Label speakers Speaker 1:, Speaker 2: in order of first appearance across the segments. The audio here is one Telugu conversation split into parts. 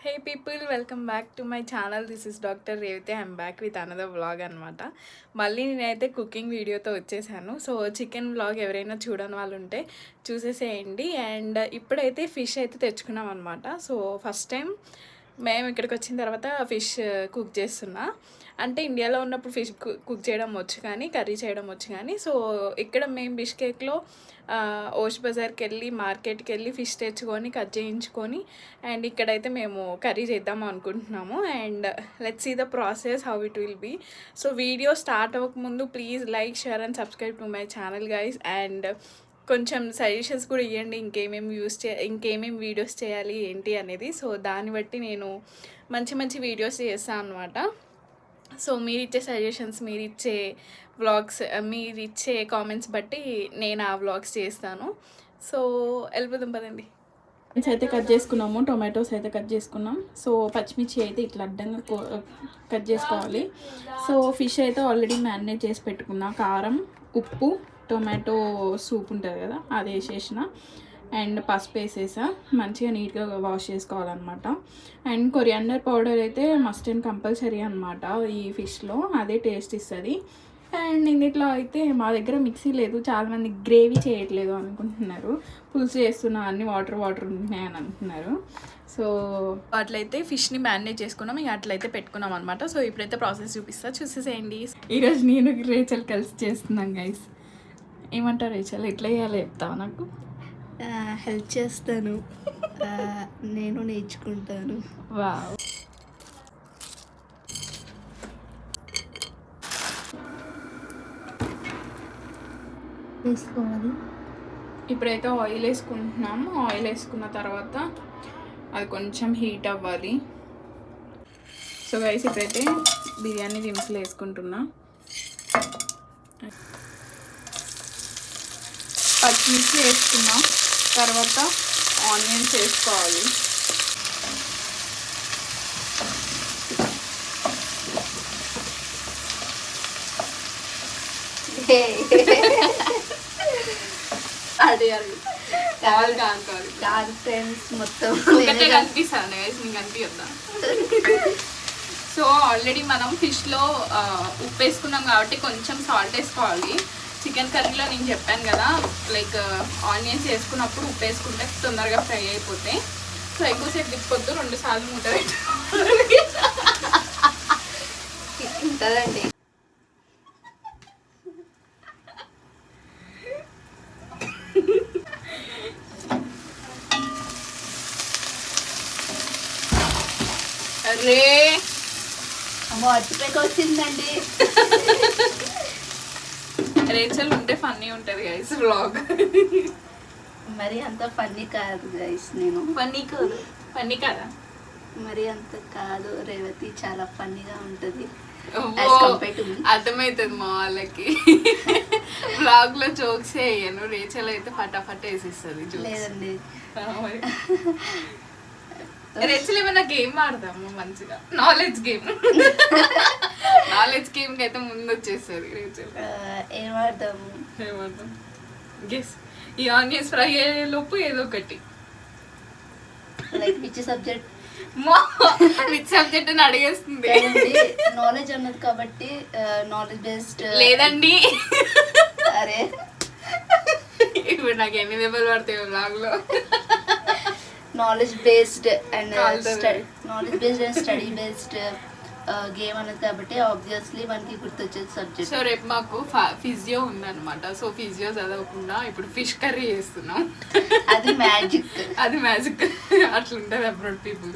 Speaker 1: Hey people, welcome back to my channel. This is Dr. Revati. I'm back with another vlog అనమాట. మళ్ళీ నేనైతే కుకింగ్ వీడియోతో వచ్చేసాను. సో చికెన్ వ్లాగ్ ఎవరైనా చూడని వాళ్ళు ఉంటే చూసేసేయండి. అండ్ ఇప్పుడైతే ఫిష్ అయితే తెచ్చుకున్నాం అనమాట. సో ఫస్ట్ టైం మేము ఇక్కడికి వచ్చిన తర్వాత ఫిష్ కుక్ చేస్తున్నా. అంటే ఇండియాలో ఉన్నప్పుడు ఫిష్ కుక్ చేయడం వచ్చు కానీ కర్రీ చేయడం వచ్చు కానీ సో ఇక్కడ మేము బిష్కేక్లో ఓష్ బజార్కి వెళ్ళి మార్కెట్కి వెళ్ళి ఫిష్ తెచ్చుకొని కట్ చేయించుకొని అండ్ ఇక్కడైతే మేము కర్రీ చేద్దాం అనుకుంటున్నాము. And let's see the process how it will be. So video start అవ్వకముందు please like share and subscribe to my channel guys. And కొంచెం సజెషన్స్ కూడా ఇవ్వండి ఇంకేమేమి వీడియోస్ చేయాలి ఏంటి అనేది. సో దాన్ని బట్టి నేను మంచి మంచి వీడియోస్ చేస్తాను అనమాట. సో మీరు ఇచ్చే సజెషన్స్, మీరు ఇచ్చే వ్లాగ్స్, మీరు ఇచ్చే కామెంట్స్ బట్టి నేను ఆ వ్లాగ్స్ చేస్తాను. సో వెళ్ళిపోదాం పదండి. అయితే కట్ చేసుకున్నాము, టొమాటోస్ అయితే కట్ చేసుకున్నాం. సో పచ్చిమిర్చి అయితే ఇట్లా అడ్డంగా కట్ చేసుకోవాలి. సో ఫిష్ అయితే ఆల్రెడీ మ్యారినేట్ చేసి పెట్టుకున్నా. కారం, ఉప్పు, టొమాటో సూప్ ఉంటుంది కదా అది వేసేసిన అండ్ పసుపు వేసేసా. మంచిగా నీట్గా వాష్ చేసుకోవాలన్నమాట. అండ్ కొరియాండర్ పౌడర్ అయితే మస్ట్ అండ్ కంపల్సరీ అనమాట ఈ ఫిష్లో, అదే టేస్ట్ ఇస్తుంది. అండ్ ఇందులో అయితే మా దగ్గర మిక్సీ లేదు, చాలామంది గ్రేవీ చేయట్లేదు అనుకుంటున్నారు, పులుసు చేస్తున్నా అన్ని వాటర్ ఉంటున్నాయని అంటున్నారు. సో అట్లయితే ఫిష్ని మ్యారినేట్ చేసుకున్నాం, ఇక అట్లయితే పెట్టుకున్నాం అనమాట. సో ఇప్పుడైతే ప్రాసెస్ చూసేసేయండి. ఈరోజు నేను రేచల్ కలిసి చేస్తున్నాం గైస్. ఏమంటారు రేచల్, ఎట్లా వేయాలో చెప్తావా? నాకు
Speaker 2: హెల్ప్ చేస్తాను, నేను నేర్చుకుంటాను.
Speaker 1: వావ్.
Speaker 2: వేసుకోవాలి.
Speaker 1: ఇప్పుడైతే ఆయిల్ వేసుకుంటున్నాము. ఆయిల్ వేసుకున్న తర్వాత అది కొంచెం హీట్ అవ్వాలి. సో గైస్ ఇప్పుడైతే బిర్యానీ దినుసులు వేసుకుంటున్నా. పచ్చిమిర్చి వేసుకున్నాం, తర్వాత ఆనియన్స్ వేసుకోవాలి.
Speaker 2: కాదు ఫ్రెండ్స్, మొత్తం
Speaker 1: కనిపిస్తాను గైస్, నీకు కనిపిద్దా? సో ఆల్రెడీ మనం ఫిష్లో ఉప్పు వేసుకున్నాం కాబట్టి కొంచెం సాల్ట్ వేసుకోవాలి. చికెన్ కర్రీలో నేను చెప్పాను కదా, లైక్ ఆనియన్స్ వేసుకున్నప్పుడు ఉప్పు వేసుకుంటే తొందరగా ఫ్రై అయిపోతాయి. సో ఎక్కువసేపు తిప్పొద్దు, 2 సార్లు మూట
Speaker 2: ఉంటుందండి.
Speaker 1: అరే
Speaker 2: వాటిపైకి వచ్చిందండి.
Speaker 1: రేచల్ ఉంటే ఫన్నీ ఉంటుంది గైస్ వ్లాగ్.
Speaker 2: మరి అంత ఫన్నీ కాదు గైస్, నేను
Speaker 1: ఫన్నీ కాదా?
Speaker 2: మరి అంత కాదు, రేవతి చాలా ఫన్నీగా ఉంటుంది.
Speaker 1: అర్థమవుతుంది మా వాళ్ళకి. వ్లాగ్ లో జోక్స్ వేయను, రేచల్ అయితే ఫటాఫట్ వేసిస్తుంది.
Speaker 2: లేదండి,
Speaker 1: రేచల్ ఏమైనా గేమ్ ఆడదాము మంచిగా, నాలెడ్జ్ గేమ్ కి అయితే ముందు వచ్చేస్తుంది రేచల్.
Speaker 2: ఏం ఆడదాము?
Speaker 1: గెస్. ఈ ఆనియన్స్ ఫ్రై అయ్యే లోపు ఏదో ఒకటి
Speaker 2: లైక్ విచ్ సబ్జెక్ట్
Speaker 1: అని అడిగేస్తుంది.
Speaker 2: నాలెడ్జ్ అన్నది కాబట్టి నాలెడ్జ్ బేస్డ్
Speaker 1: లేదండి.
Speaker 2: అరే
Speaker 1: ఇప్పుడు నాకు ఎన్ని దెబ్బలు పడతాయి బ్లాగ్ లో.
Speaker 2: Knowledge based and study based game అన్నది కాబట్టి ఆబ్వియస్లీ మనకి గుర్తొచ్చేది సబ్జెక్ట్.
Speaker 1: సో రేపు మాకు ఫిజియో ఉందన్నమాట. సో ఫిజియో చదవకుండా ఇప్పుడు ఫిష్ కర్రీ చేస్తున్నాం.
Speaker 2: అది మ్యాజిక్.
Speaker 1: అట్లుంటది అబ్రాడ్ పీపుల్.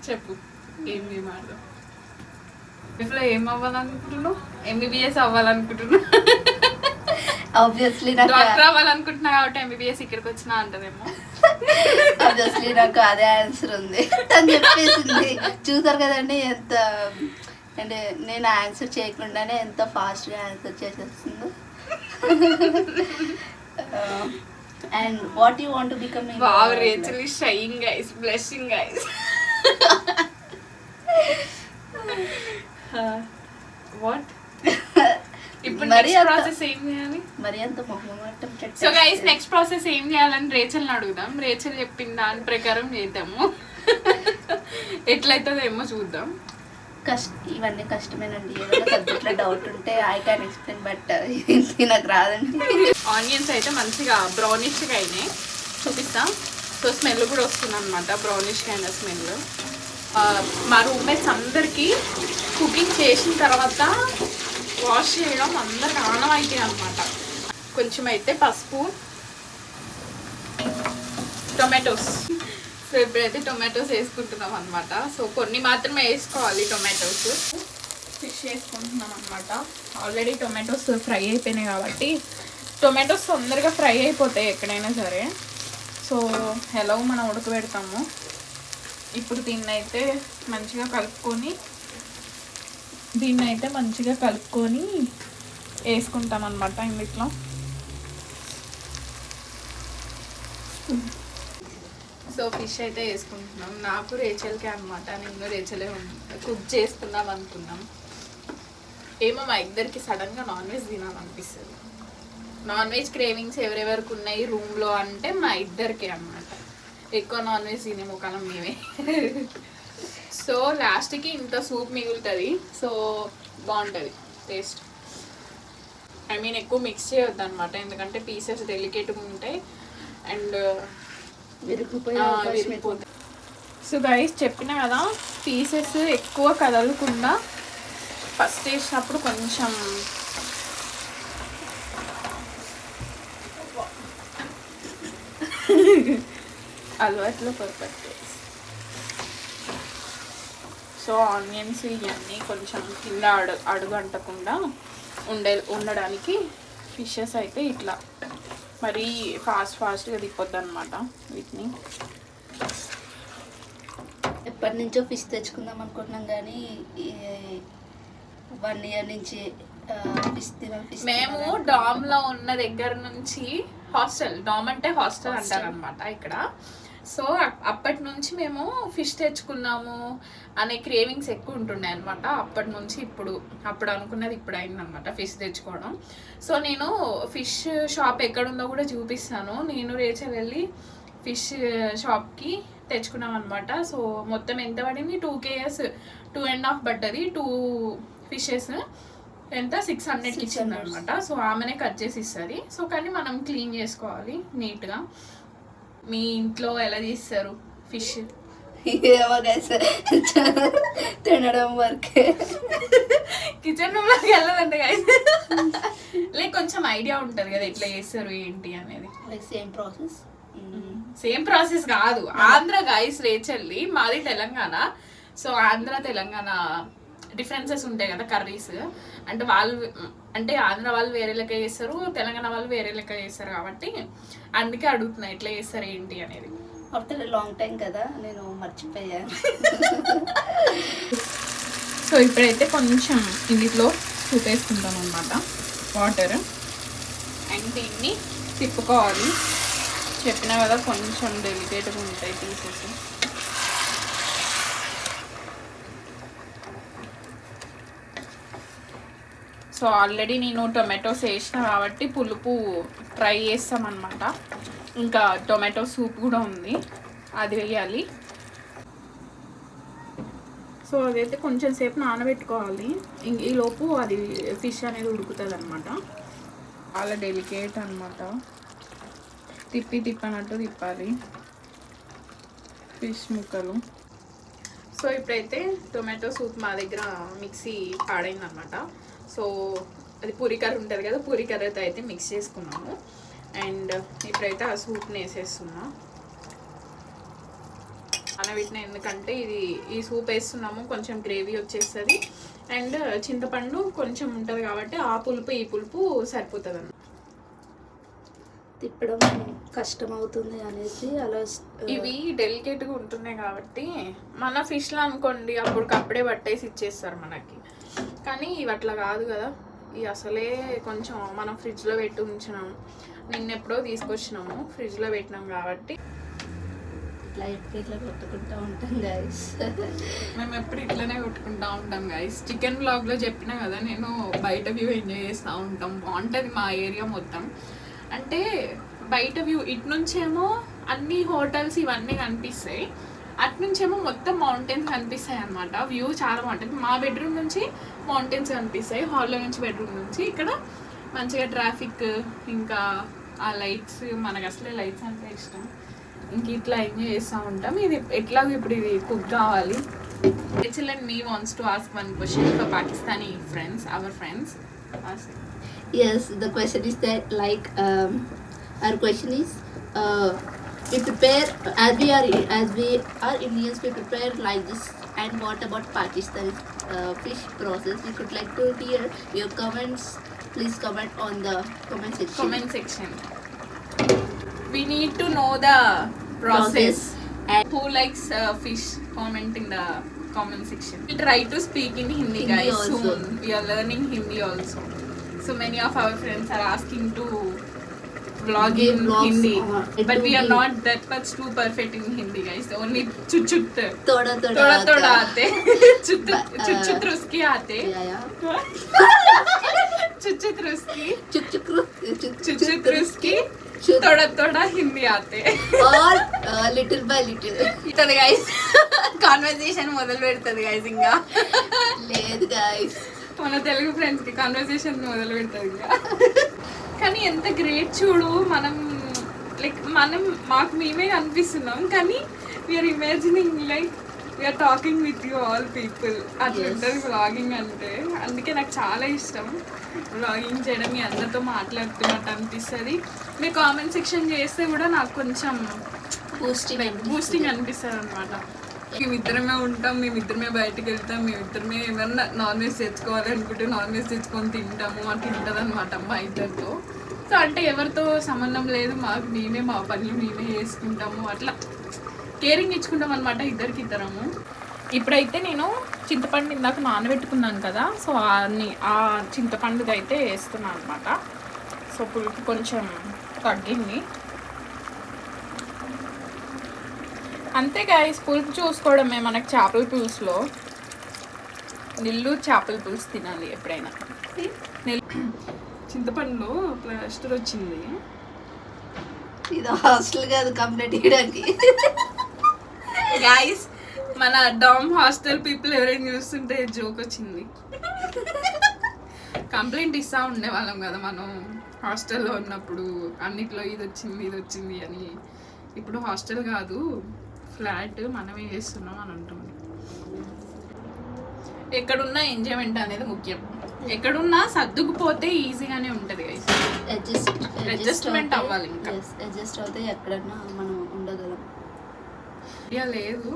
Speaker 1: చెప్పు, ఏం గేమ్ ఆడదాం? ఇప్పుడు ఏం అవ్వాలనుకుంటున్నావు? MBBS అవ్వాలనుకుంటున్నావు?
Speaker 2: ఆబ్వియస్లీ
Speaker 1: డాక్టర్ అవ్వాలనుకుంటున్నా కాబట్టి MBBS ఇక్కడికి వచ్చినా అంటదేమో.
Speaker 2: ఆబ్వియస్లీ నాకు అదే ఆన్సర్ ఉంది అని చెప్పేసింది. చూసారు కదండి ఎంత అంటే నేను ఆన్సర్ చేయకుండానే ఎంత ఫాస్ట్గా ఆన్సర్ చేసేస్తుందో. And what you want to become?
Speaker 1: Wow, Rachel is shying guys, blushing guys. What ఇప్పుడు
Speaker 2: మరి
Speaker 1: నెక్స్ట్
Speaker 2: అంత
Speaker 1: ప్రాసెస్ ఏం చేయాలి?
Speaker 2: మరి అంత మొహమాటం
Speaker 1: సో గైస్ నెక్స్ట్ ప్రాసెస్ ఏం చేయాలని రేచల్ని అడుగుదాం. రేచల్ చెప్పిన దాని ప్రకారం చేద్దాము. ఎట్లయితుందో ఏమో చూద్దాం.
Speaker 2: ఇవన్నీ కష్టమేనండి. ఏదైనా సబ్జెక్ట్లో డౌట్ ఉంటే ఐ క్యాన్ ఎక్స్ప్లెయిన్, బట్ నాకు రాదండి.
Speaker 1: ఆనియన్స్ అయితే మంచిగా బ్రౌనిష్గా అయినాయి, చూపిస్తాం. సో స్మెల్ కూడా వస్తుంది అనమాట, బ్రౌనిష్గా అయిన స్మెల్. మా రూమ్మేట్స్ అందరికీ కుకింగ్ చేసిన తర్వాత వాష్ చేయడం అందరికి ఆనం అయితే అనమాట. కొంచెం అయితే పసుపు, టొమాటోస్. సో ఇప్పుడైతే టొమాటోస్ వేసుకుంటున్నాం అనమాట. సో కొన్ని మాత్రమే వేసుకోవాలి టొమాటోస్. ఫిష్ వేసుకుంటున్నాం అనమాట. ఆల్రెడీ టొమాటోస్ ఫ్రై అయిపోయినాయి కాబట్టి టొమాటోస్ తొందరగా ఫ్రై అయిపోతాయి ఎక్కడైనా సరే. సో ఎలాగో మనం ఉడకబెడతాము. ఇప్పుడు దీన్ని అయితే మంచిగా కలుపుకొని వేసుకుంటాం అనమాట ఇందులో. సో ఫిష్ అయితే వేసుకుంటున్నాం. నాకు రేచల్కే అనమాట, నేను రేచలే కుక్ చేసుకుందాం అనుకున్నాం. ఏమో మా ఇద్దరికి సడన్గా నాన్ వెజ్ తినాలనిపిస్తుంది. నాన్ వెజ్ క్రేవింగ్స్ ఎవరెవరికి ఉన్నాయి రూమ్లో అంటే మా ఇద్దరికే అనమాట. ఎక్కువ నాన్ వెజ్ తినే ముఖాలం మేమే. సో లాస్ట్కి ఇంత సూప్ మిగులుతుంది. సో బాగుంటుంది టేస్ట్. ఐ మీన్ ఎక్కువ మిక్స్ చేయొద్దు అనమాట, ఎందుకంటే పీసెస్ డెలికేట్గా ఉంటాయి అండ్ విరిగిపోతాయి. సో గైస్ చెప్పిన కదా, పీసెస్ ఎక్కువ కదలకుండా ఫస్ట్ వేసినప్పుడు కొంచెం అలవాట్లో పర్ఫెక్ట్. సో ఆనియన్స్ ఇవన్నీ కొంచెం కింద అడుగు అంటకుండా ఉండడానికి ఫిషెస్ అయితే ఇట్లా మరీ ఫాస్ట్గా తిప్పొద్దు అనమాట వీటిని.
Speaker 2: ఎప్పటి నుంచో ఫిష్ తెచ్చుకుందాం అనుకుంటున్నాం, కానీ 1 year నుంచి ఫిష్
Speaker 1: మేము డామ్లో ఉన్న దగ్గర నుంచి డామ్ అంటే హాస్టల్ అంటారు అనమాట ఇక్కడ. సో అప్పటి నుంచి మేము ఫిష్ తెచ్చుకున్నాము అనే క్రేవింగ్స్ ఎక్కువ ఉంటుండే అనమాట. అప్పటి నుంచి అప్పుడు అనుకున్నది ఇప్పుడు అయిందనమాట ఫిష్ తెచ్చుకోవడం. సో నేను ఫిష్ షాప్ ఎక్కడుందో కూడా చూపిస్తాను. నేను రేచల్ వెళ్ళి ఫిష్ షాప్కి తెచ్చుకున్నాం అనమాట. సో మొత్తం ఎంత పడింది, 2 kgs 2.5 పడ్డది. 2 ఫిషెస్ ఎంత 600కి ఇచ్చింది అనమాట. సో ఆమెనే కట్ చేసి ఇస్తుంది. సో కానీ మనం క్లీన్ చేసుకోవాలి నీట్గా. మీ ఇంట్లో ఎలా చేస్తారు ఫిష్?
Speaker 2: తినడం వరకే,
Speaker 1: కిచెన్ రూమ్లోకి వెళ్ళదండి గైస్. లైక్ కొంచెం ఐడియా ఉంటుంది కదా ఎట్లా చేస్తారు ఏంటి అనేది. సేమ్ ప్రాసెస్ కాదు. ఆంధ్ర గైస్ రేచల్లి, మాది తెలంగాణ. సో ఆంధ్ర తెలంగాణ డిఫరెన్సెస్ ఉంటాయి కదా కర్రీస్. అంటే ఆంధ్ర వాళ్ళు వేరే లెక్క చేస్తారు, తెలంగాణ వాళ్ళు వేరే లెక్క చేస్తారు. కాబట్టి అందుకే అడుగుతున్నా ఎట్లా చేస్తారు ఏంటి అనేది.
Speaker 2: ఆఫ్టర్ లాంగ్ టైం కదా, నేను మర్చిపోయాను.
Speaker 1: సో ఇప్పుడైతే కొంచెం ఇందులో చూపేసుకుంటాం అనమాట వాటర్. అండ్ దీన్ని తిప్పుకోవాలి. చెప్పినా కదా కొంచెం డెలికేట్గా ఉంటాయి పీసెస్. సో ఆల్రెడీ నేను టొమాటోస్ వేసిన కాబట్టి పులుపు ట్రై చేస్తామన్నమాట. ఇంకా టొమాటో సూప్ కూడా ఉంది, అది వేయాలి. సో అదైతే కొంచెం సేపు నానబెట్టుకోవాలి. ఈలోపు అది ఫిష్ అనేది ఉడుకుతుంది అనమాట. చాలా డెలికేట్ అనమాట, తిప్పనట్టు తిప్పాలి ఫిష్ ముక్కలు. సో ఇప్పుడైతే టొమాటో సూప్ మా దగ్గర మిక్సీ పాడైందనమాట. సో అది పూరీ కర్రీ ఉంటుంది కదా, పూరీ కర్రీతో అయితే మిక్స్ చేసుకున్నాము. అండ్ ఇప్పుడైతే ఆ సూప్ని వేసేస్తున్నా వీటిని, ఎందుకంటే ఈ సూప్ వేస్తున్నాము కొంచెం గ్రేవీ వచ్చేస్తుంది. అండ్ చింతపండు కొంచెం ఉంటుంది కాబట్టి ఆ పులుపు ఈ పులుపు సరిపోతుంది అన్నమాట.
Speaker 2: తిప్పడం కష్టం అవుతుంది అనేసి అలా.
Speaker 1: ఇవి డెలికేట్గా ఉంటున్నాయి కాబట్టి మన ఫిష్లో అనుకోండి అప్పటికప్పుడే పట్టేసి ఇచ్చేస్తారు మనకి. కానీ ఇవి అట్లా కాదు కదా, ఇవి అసలే కొంచెం మనం ఫ్రిడ్జ్లో పెట్టి ఉంచినాము. నిన్నెప్పుడో తీసుకొచ్చినాము, ఫ్రిడ్జ్లో పెట్టినాం కాబట్టి
Speaker 2: ఇట్లా ఇట్లా కొట్టుకుంటూ ఉంటాం గైస్.
Speaker 1: మేము ఎప్పుడు ఇట్లనే కొట్టుకుంటా ఉంటాం గైస్. చికెన్ బ్లాగ్లో చెప్పినా కదా, నేను బయట వ్యూ ఎంజాయ్ చేస్తూ ఉంటాం. బాగుంటుంది మా ఏరియా మొత్తం. అంటే బయట వ్యూ ఇటు నుంచేమో అన్ని హోటల్స్ ఇవన్నీ కనిపిస్తాయి, అటు నుంచేమో మొత్తం మౌంటైన్స్ కనిపిస్తాయి అనమాట. వ్యూ చాలా బాగుంటుంది. మా బెడ్రూమ్ నుంచి మౌంటైన్స్ కనిపిస్తాయి, హాల్లో నుంచి బెడ్రూమ్ నుంచి. ఇక్కడ మంచిగా ట్రాఫిక్, ఇంకా ఆ లైట్స్, మనకు అసలే లైట్స్ అంటే ఇష్టం. ఇంక ఇట్లా ఎంజాయ్ చేస్తూ ఉంటాం. ఇది ఎట్లా ఇప్పుడు ఇది కుక్ కావాలి. Rachel and me wants to ask one question for Pakistani friends, our friends. Ask.
Speaker 2: Yes, the question is that like our question is we prepare as we are Indians, we prepare like this. And what about Pakistani fish process? We could like to hear your comments. Please comment on the comment section.
Speaker 1: Comment section. We need to know the process.
Speaker 2: And
Speaker 1: Who likes fish? Comment in the comment section. We try to speak in Hindi,
Speaker 2: Hindi
Speaker 1: guys.
Speaker 2: also.
Speaker 1: Soon we are learning Hindi also. So many of our friends are asking to vlog
Speaker 2: Give
Speaker 1: in
Speaker 2: vlogs,
Speaker 1: Hindi, but
Speaker 2: to
Speaker 1: we are
Speaker 2: give.
Speaker 1: not that much too perfect in Hindi, guys. Only chut chut,
Speaker 2: thoda
Speaker 1: थोड़ा थोड़ा
Speaker 2: aata.
Speaker 1: आते, चुत चुत चुत रुस्की आते,
Speaker 2: Yeah.
Speaker 1: चुत चुत रुस्की,
Speaker 2: Chuk chuk
Speaker 1: चुत चुत रुस्की,
Speaker 2: chuk.
Speaker 1: थोड़ा थोड़ा हिंदी आते.
Speaker 2: Or little by little.
Speaker 1: ఇతది గైస్ కాన్వర్సేషన్ మొదలు పెడుతుంది గైస్. ఇంకా
Speaker 2: లేదు guys.
Speaker 1: మన తెలుగు ఫ్రెండ్స్ కి కాన్వర్సేషన్ మొదలు పెడుతుంది ఇంకా. కానీ ఎంత గ్రేట్ చూడు, మనం లైక్ మాకు మేమే కనిపిస్తున్నాం, కానీ we are imagining like we are talking with you all people. అట్లా
Speaker 2: Yes.
Speaker 1: ఉంటుంది వ్లాగింగ్ అంటే. అందుకే నాకు చాలా ఇష్టం వ్లాగింగ్ చేయడం, మీ అందరితో మాట్లాడుతున్నట్టు అనిపిస్తుంది. మీరు కామెంట్ సెక్షన్ చేస్తే కూడా నాకు కొంచెం బూస్టింగ్ అనిపిస్తుంది అనమాట. మేమిద్దరమే ఉంటాం, మేమిద్దరమే బయటకు వెళ్తాం, మేమిద్దరమే ఏమన్నా నాన్ వెజ్ తెచ్చుకోవాలి అనుకుంటే నాన్ వెజ్ తెచ్చుకొని తింటాము. అట్లా ఉంటుంది అనమాట మా ఇద్దరితో. సో అంటే ఎవరితో సంబంధం లేదు, మాకు మేమే మా పనులు మేమే చేసుకుంటాము. అట్లా కేరింగ్ ఇచ్చుకుంటాం అనమాట ఇద్దరము. ఇప్పుడైతే నేను చింతపండు ఇందాక నానబెట్టుకున్నాను కదా, సో ఆ చింతపండుది అయితే వేస్తున్నాను అనమాట. సో పులుపు కొంచెం తగ్గింది అంతే గాయస్. పులుపు చూసుకోవడమే మనకు చేపల పులుసులో. నెల్లూరు చేపల పులుసు తినాలి ఎప్పుడైనా. చింతపండులో ప్లాస్టర్ వచ్చింది.
Speaker 2: ఇది హాస్టల్ కాదు, కంప్లీట్ చేయడానికి.
Speaker 1: గాయస్ మన డామ్ హాస్టల్ పీపుల్ ఎవరైనా చూస్తుంటే జోక్ వచ్చింది. కంప్లైంట్ ఇస్తూ ఉండేవాళ్ళం కదా మనం హాస్టల్లో ఉన్నప్పుడు, అన్నిట్లో ఇది వచ్చింది అని. ఇప్పుడు హాస్టల్ కాదు, ఫ్లాట్, మనమే చేస్తున్నాం అని ఉంటుంది. ఎక్కడున్నా ఎంజాయ్మెంట్ అనేది ముఖ్యం. ఎక్కడున్నా సర్దుకుపోతే ఈజీగానే ఉంటుంది గైస్. అడ్జస్ట్మెంట్ అవ్వాలి. ఇంకా
Speaker 2: అడ్జస్ట్ అవుతే ఎక్కడన్నా మనం ఉండగలం.
Speaker 1: ఇక లేదు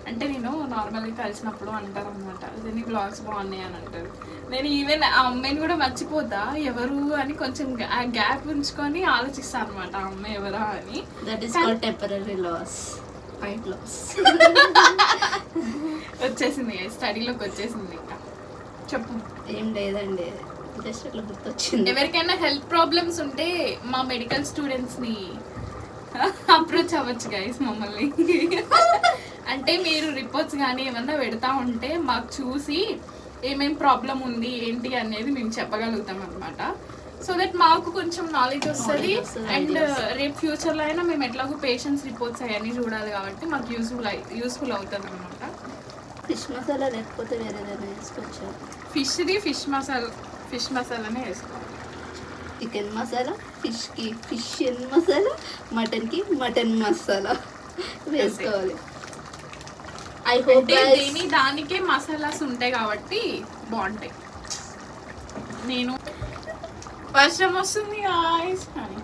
Speaker 1: అంటే నేను నార్మల్గా కలిసినప్పుడు అంటారు అనమాట, దీన్ని బ్లాగ్స్ బాగున్నాయి అని అంటారు. నేను ఈవెన్ ఆ అమ్మాయిని కూడా మర్చిపోతా ఎవరు అని, కొంచెం ఆ గ్యాప్ ఉంచుకొని ఆలోచిస్తాను అనమాట ఆ అమ్మాయి ఎవరా అని.
Speaker 2: That is called temporary loss, weight loss.
Speaker 1: వచ్చేసింది స్టడీలోకి వచ్చేసింది. ఇంకా చెప్పు.
Speaker 2: ఏం లేదండి, జస్ట్ అట్లా గుర్తొచ్చింది.
Speaker 1: ఎవరికైనా హెల్త్ ప్రాబ్లమ్స్ ఉంటే మా మెడికల్ స్టూడెంట్స్ని అప్రోచ్ అవ్వచ్చు గైస్ మమ్మల్ని. అంటే మీరు రిపోర్ట్స్ కానీ ఏమన్నా పెడతా ఉంటే మాకు చూసి ఏమేం ప్రాబ్లం ఉంది ఏంటి అనేది మేము చెప్పగలుగుతాం అనమాట. సో దట్ మాకు కొంచెం నాలెడ్జ్ వస్తుంది. అండ్ రేపు ఫ్యూచర్లో అయినా మేము ఎట్లాగో పేషెంట్స్ రిపోర్ట్స్ అవన్నీ చూడాలి కాబట్టి మాకు యూస్ఫుల్ అవుతుంది అనమాట.
Speaker 2: ఫిష్ మసాలా లేకపోతే వేరేదైనా వేసుకోవచ్చు.
Speaker 1: ఫిష్ మసాలానే వేసుకోవాలి.
Speaker 2: చికెన్ మసాలా, ఫిష్కి ఫిష్ మసాలా, మటన్కి మటన్ మసాలా వేసుకోవాలి. ఐ హోప్
Speaker 1: దానికే మసాలాస్ ఉంటాయి కాబట్టి బాగుంటాయి. నేను వర్షం వస్తుంది కానీ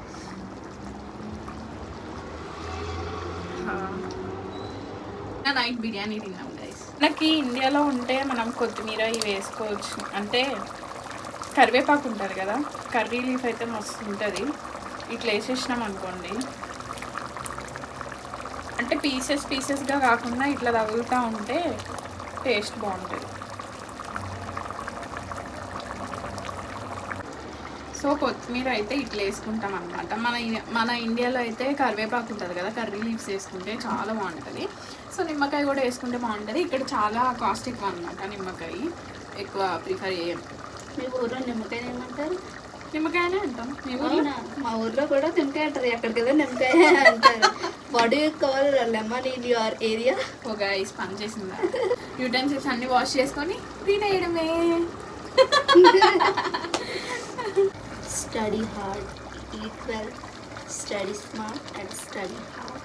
Speaker 1: నైట్ బిర్యానీ తిన్నాం గైస్. నాకు ఇండియాలో ఉంటే మనం కొత్తిమీర ఇవి వేసుకోవచ్చు. అంటే కరివేపాకు ఉంటుంది కదా, కర్రీ లీఫ్ అయితే మస్తు ఉంటుంది. ఇట్లా వేసేసినాం అనుకోండి, అంటే పీసెస్గా కాకుండా ఇట్లా తగులుతూ ఉంటే టేస్ట్ బాగుంటుంది. సో కొత్తిమీర అయితే ఇట్లా వేసుకుంటాం అనమాట. మన ఇండియాలో అయితే కరివేపాకు ఉంటుంది కదా, కర్రీ లీవ్స్ వేసుకుంటే చాలా బాగుంటుంది. సో నిమ్మకాయ కూడా వేసుకుంటే బాగుంటుంది. ఇక్కడ చాలా కాస్ట్ ఎక్కువ అనమాట, నిమ్మకాయ ఎక్కువ ప్రిఫర్ చేయం.
Speaker 2: మీ ఊర్లో నిమ్మకాయ ఏమంటారు?
Speaker 1: నిమ్మకాయనే అంటాం. మీ ఊర్లో?
Speaker 2: మా ఊర్లో కూడా నిమ్మకాయ అంటారు, ఎక్కడికి వెళ్ళి నిమ్మకాయ అంటారు. What do you call lemon in your area?
Speaker 1: ఒక ఐస్ పని చేసిందా? యూటెన్సిల్స్ అన్ని వాష్ చేసుకొని తినేయడమే.
Speaker 2: Study hard, eat well, study smart and study hard.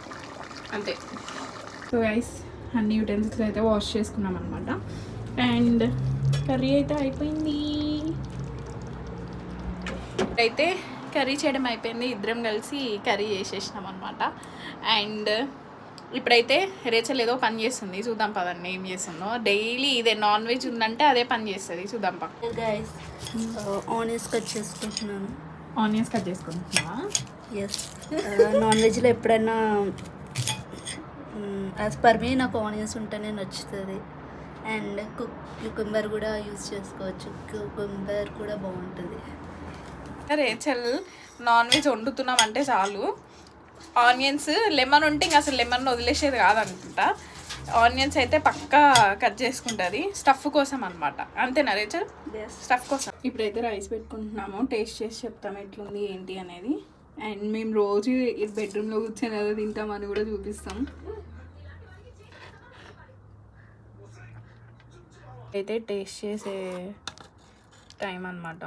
Speaker 1: అంతే. సో గైస్ అన్ని యూటెన్సిల్స్ అయితే వాష్ చేసుకున్నాం అనమాట. అండ్ కర్రీ అయితే అయిపోయింది. అయితే కర్రీ చేయడం అయిపోయింది. ఇద్దరం కలిసి కర్రీ చేసేసినాం అనమాట. అండ్ ఇప్పుడైతే రేచల్ ఏదో పని చేస్తుంది, చూద్దాం పదండి ఏం చేస్తుందో. డైలీ ఇదే నాన్ వెజ్ ఉందంటే అదే పని చేస్తుంది, చూద్దాం పక్క.
Speaker 2: గైస్ ఆనియన్స్ కట్ చేసుకుంటున్నాను.
Speaker 1: ఆనియన్స్ కట్ చేసుకుంటున్నావా?
Speaker 2: ఎస్. నాన్ వెజ్లో ఎప్పుడైనా యాజ్ పర్ మీ నాకు ఆనియన్స్ ఉంటేనే నచ్చుతుంది. అండ్ క్యూకుంబర్ కూడా యూజ్ చేసుకోవచ్చు, క్యూకుంబర్ కూడా బాగుంటుంది.
Speaker 1: రేచల్ నాన్ వెజ్ వండుతున్నామంటే చాలు ఆనియన్స్, లెమన్ ఉంటే ఇంకా అసలు లెమన్ వదిలేసేది కాదనుకుంటా. ఆనియన్స్ అయితే పక్కా కట్ చేసుకుంటుంది స్టఫ్ కోసం అనమాట. అంతేనా రేచల్? స్టఫ్ కోసం. ఇప్పుడైతే రైస్ పెట్టుకుంటున్నాము, టేస్ట్ చేసి చెప్తాము ఎట్లుంది ఏంటి అనేది. అండ్ మేము రోజు బెడ్రూమ్లో కూర్చొని ఏదో తింటామని కూడా చూపిస్తాం. అయితే టేస్ట్ చేసే టైం అన్నమాట.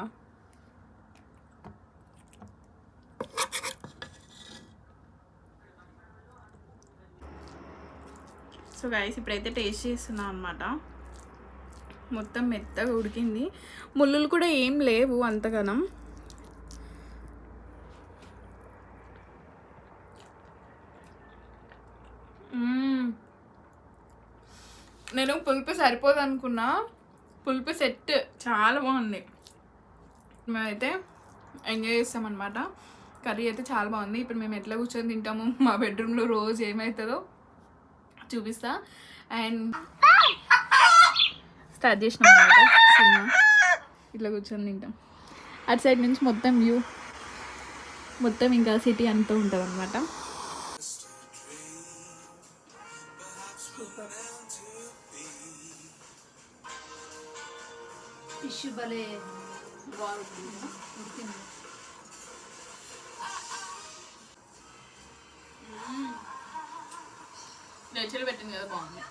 Speaker 1: సో గైస్ ఇప్పుడైతే టేస్ట్ చేస్తున్నాం అనమాట. మొత్తం మెత్తగా ఉడికింది, ముళ్ళులు కూడా ఏం లేవు అంతగానం. నేను పులుపు సరిపోదు అనుకున్నా, పులుపు సెట్ చాలా బాగుంది. మేమైతే ఎంజాయ్ చేస్తామన్నమాట. కర్రీ అయితే చాలా బాగుంది. ఇప్పుడు మేము ఎట్లా కూర్చొని తింటాము మా బెడ్రూమ్లో రోజు ఏమవుతుందో చూపిస్తా. అండ్ స్టార్ట్ చేసినాం అనమాట సినిమా. ఇట్లా కూర్చొని తింటాం. అటు సైడ్ నుంచి మొత్తం వ్యూ, మొత్తం ఇంకా సిటీ అంతా ఉంటుంది అనమాట.
Speaker 2: ఫిష్ భలే
Speaker 1: నేచర్ పెట్టింది కదా, బాగుంది.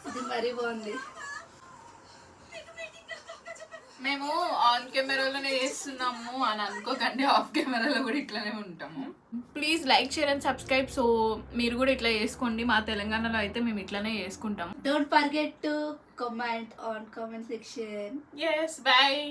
Speaker 2: ఇది మరీ బాగుంది.
Speaker 1: మేము ఆన్ కెమెరాలోనే చేస్తున్నాము అని అనుకోకండి, ఆఫ్ కెమెరాలో కూడా ఇట్లానే ఉంటాము. Please like, share and subscribe. So మీరు కూడా ఇట్లా చేసుకోండి. మా తెలంగాణలో అయితే మేము ఇట్లానే చేసుకుంటాము.
Speaker 2: Don't forget to comment on comment section.
Speaker 1: Yes, bye.